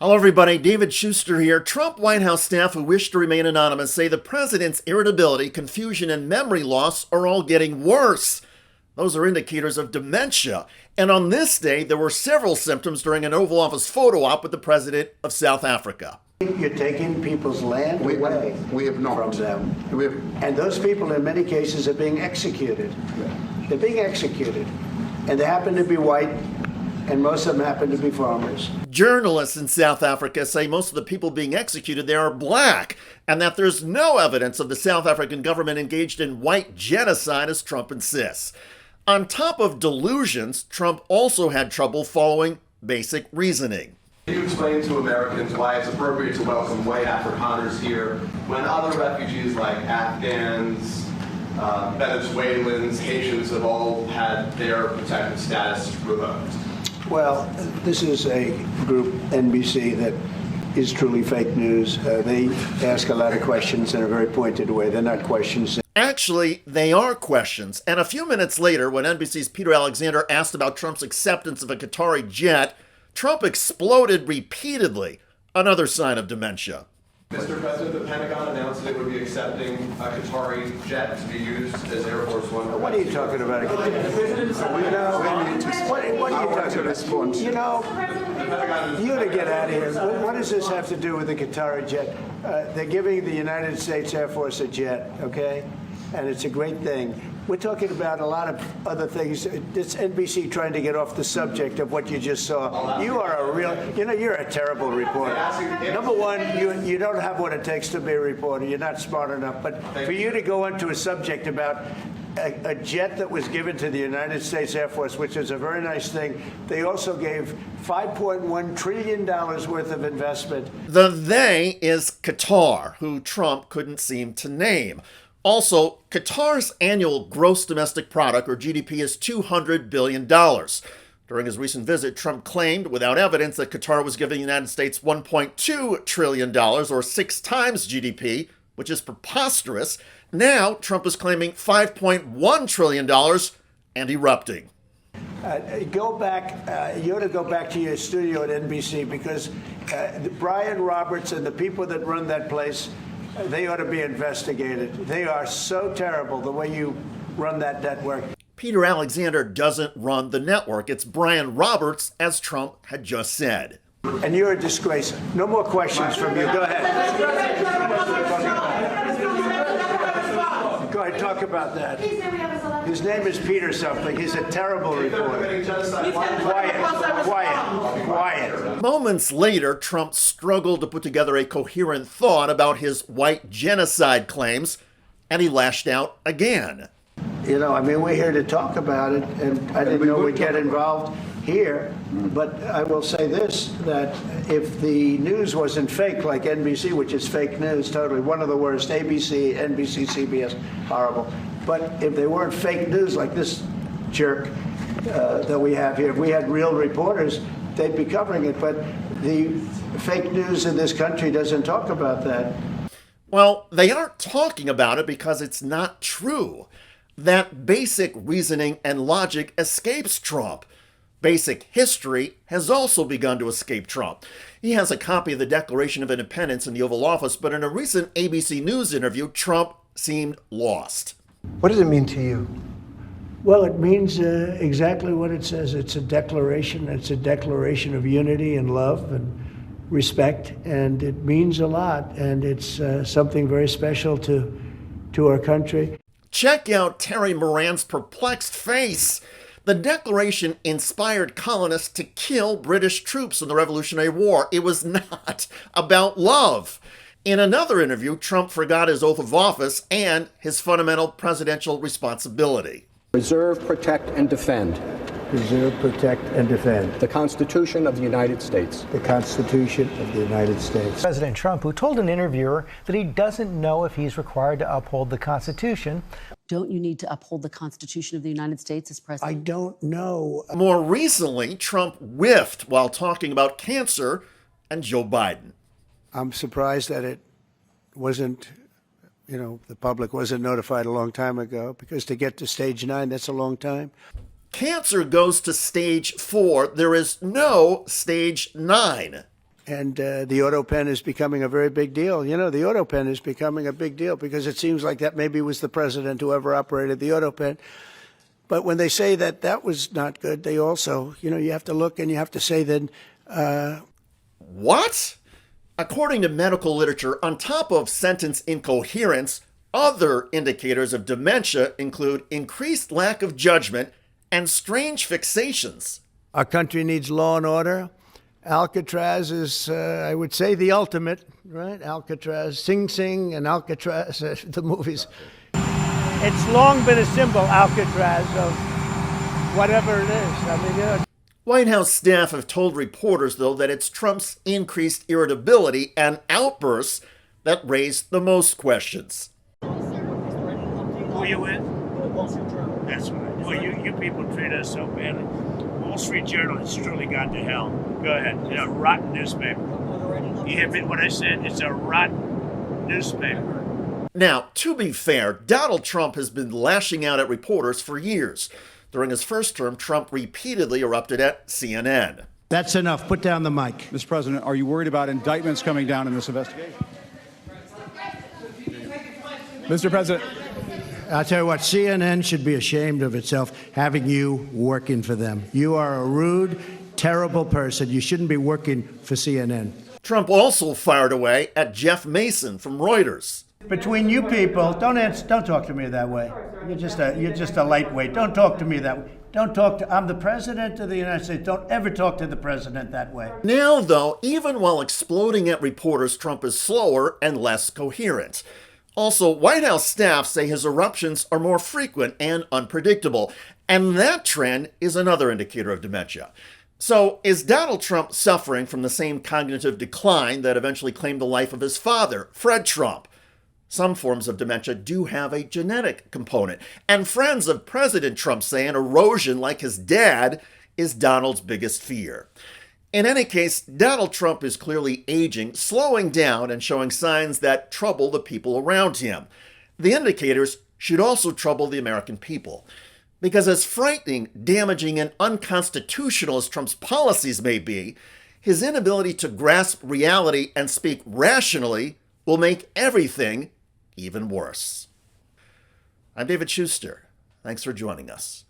Hello everybody, David Shuster here. Trump White House staff who wish to remain anonymous say the president's irritability, confusion, and memory loss are all getting worse. Those are indicators of dementia. And on this day, there were several symptoms during an Oval Office photo op with the president of South Africa. You're taking people's land away we have not. from them. And those people, in many cases, are being executed. They're being executed. And they happen to be white, and most of them happen to be farmers. Journalists in South Africa say most of the people being executed there are black, and that there's no evidence of the South African government engaged in white genocide, as Trump insists. On top of delusions, Trump also had trouble following basic reasoning. Can you explain to Americans why it's appropriate to welcome white Afrikaners here when other refugees like Afghans, Venezuelans, Haitians have all had their protected status revoked? Well, this is a group, NBC, that is truly fake news. They ask a lot of questions in a very pointed way. They're not questions. Actually, they are questions. And a few minutes later, when NBC's Peter Alexander asked about Trump's acceptance of a Qatari jet, Trump exploded repeatedly, another sign of dementia. Mr. President, the Pentagon announced that it would be accepting a Qatari jet to be used as Air Force One. What are you talking about? What are you talking about? You know, you to get out of here. What does this have to do with the Qatari jet? They're giving the United States Air Force a jet, okay? And it's a great thing. We're talking about a lot of other things. It's NBC trying to get off the subject of what you just saw. You are a real, you're a terrible reporter. Number one, you don't have what it takes to be a reporter. You're not smart enough. But for you to go into a subject about a jet that was given to the United States Air Force, which is a very nice thing. They also gave $5.1 trillion worth of investment. The they is Qatar, who Trump couldn't seem to name. Also, Qatar's annual gross domestic product, or GDP, is $200 billion. During his recent visit, Trump claimed, without evidence, that Qatar was giving the United States $1.2 trillion, or 6 times GDP, which is preposterous. Now, Trump is claiming $5.1 trillion and erupting. Go back, you ought to go back to your studio at NBC, because Brian Roberts and the people that run that place, they ought to be investigated. They are so terrible the way you run that network. Peter Alexander doesn't run the network. It's Brian Roberts, as Trump had just said. And you're a disgrace. No more questions from you. Go ahead. Go ahead, talk about that. His name is Peter something. He's a terrible reporter. Quiet. Moments later, Trump struggled to put together a coherent thought about his white genocide claims, and he lashed out again. We're here to talk about it, and I didn't know we'd get involved here. But I will say this, that if the news wasn't fake, like NBC, which is fake news, totally, one of the worst, ABC, NBC, CBS, horrible. But if they weren't fake news like this jerk that we have here, if we had real reporters, they'd be covering it. But the fake news in this country doesn't talk about that. Well, they aren't talking about it because it's not true. That basic reasoning and logic escapes Trump. Basic history has also begun to escape Trump. He has a copy of the Declaration of Independence in the Oval Office, but in a recent ABC News interview, Trump seemed lost. What does it mean to you? Well, it means exactly what it says. It's a declaration. It's a declaration of unity and love and respect, and it means a lot, and it's something very special to our country. Check out Terry Moran's perplexed face. The Declaration inspired colonists to kill British troops in the Revolutionary War. It was not about love. In another interview, Trump forgot his oath of office and his fundamental presidential responsibility. Preserve, protect, and defend. Preserve, protect, and defend. The Constitution of the United States. The Constitution of the United States. President Trump, who told an interviewer that he doesn't know if he's required to uphold the Constitution. Don't you need to uphold the Constitution of the United States as president? I don't know. More recently, Trump whiffed while talking about cancer and Joe Biden. I'm surprised that it wasn't, the public wasn't notified a long time ago, because to get to stage 9, that's a long time. Cancer goes to stage 4. There is no stage 9. And the auto pen is becoming a very big deal. You know, the auto pen is becoming a big deal because it seems like that maybe was the president who ever operated the auto pen. But when they say that that was not good, they also, you know, you have to look and you have to say then. What? According to medical literature, on top of sentence incoherence, other indicators of dementia include increased lack of judgment and strange fixations. Our country needs law and order. Alcatraz is, I would say, the ultimate, right? Alcatraz, Sing Sing and Alcatraz, the movies. It's long been a symbol, Alcatraz, of whatever it is. I mean, you know. White House staff have told reporters, though, that it's Trump's increased irritability and outbursts that raise the most questions. Who are you with? Wall Street Journal. That's right. Well, you people treat us so badly. Wall Street Journal has truly gone to hell. Go ahead. It's a rotten newspaper. You hear me what I said? It's a rotten newspaper. Now, to be fair, Donald Trump has been lashing out at reporters for years. During his first term, Trump repeatedly erupted at CNN. That's enough. Put down the mic. Mr. President, are you worried about indictments coming down in this investigation? Mr. President. I'll tell you what, CNN should be ashamed of itself having you working for them. You are a rude, terrible person. You shouldn't be working for CNN. Trump also fired away at Jeff Mason from Reuters. Between you people, don't talk to me that way. You're just a lightweight. Don't talk to me that way. I'm the president of the United States. Don't ever talk to the president that way. Now, though, even while exploding at reporters, Trump is slower and less coherent. Also, White House staff say his eruptions are more frequent and unpredictable, and that trend is another indicator of dementia. So, is Donald Trump suffering from the same cognitive decline that eventually claimed the life of his father, Fred Trump? Some forms of dementia do have a genetic component, and friends of President Trump say an erosion like his dad is Donald's biggest fear. In any case, Donald Trump is clearly aging, slowing down, and showing signs that trouble the people around him. The indicators should also trouble the American people. Because as frightening, damaging, and unconstitutional as Trump's policies may be, his inability to grasp reality and speak rationally will make everything even worse. I'm David Shuster. Thanks for joining us.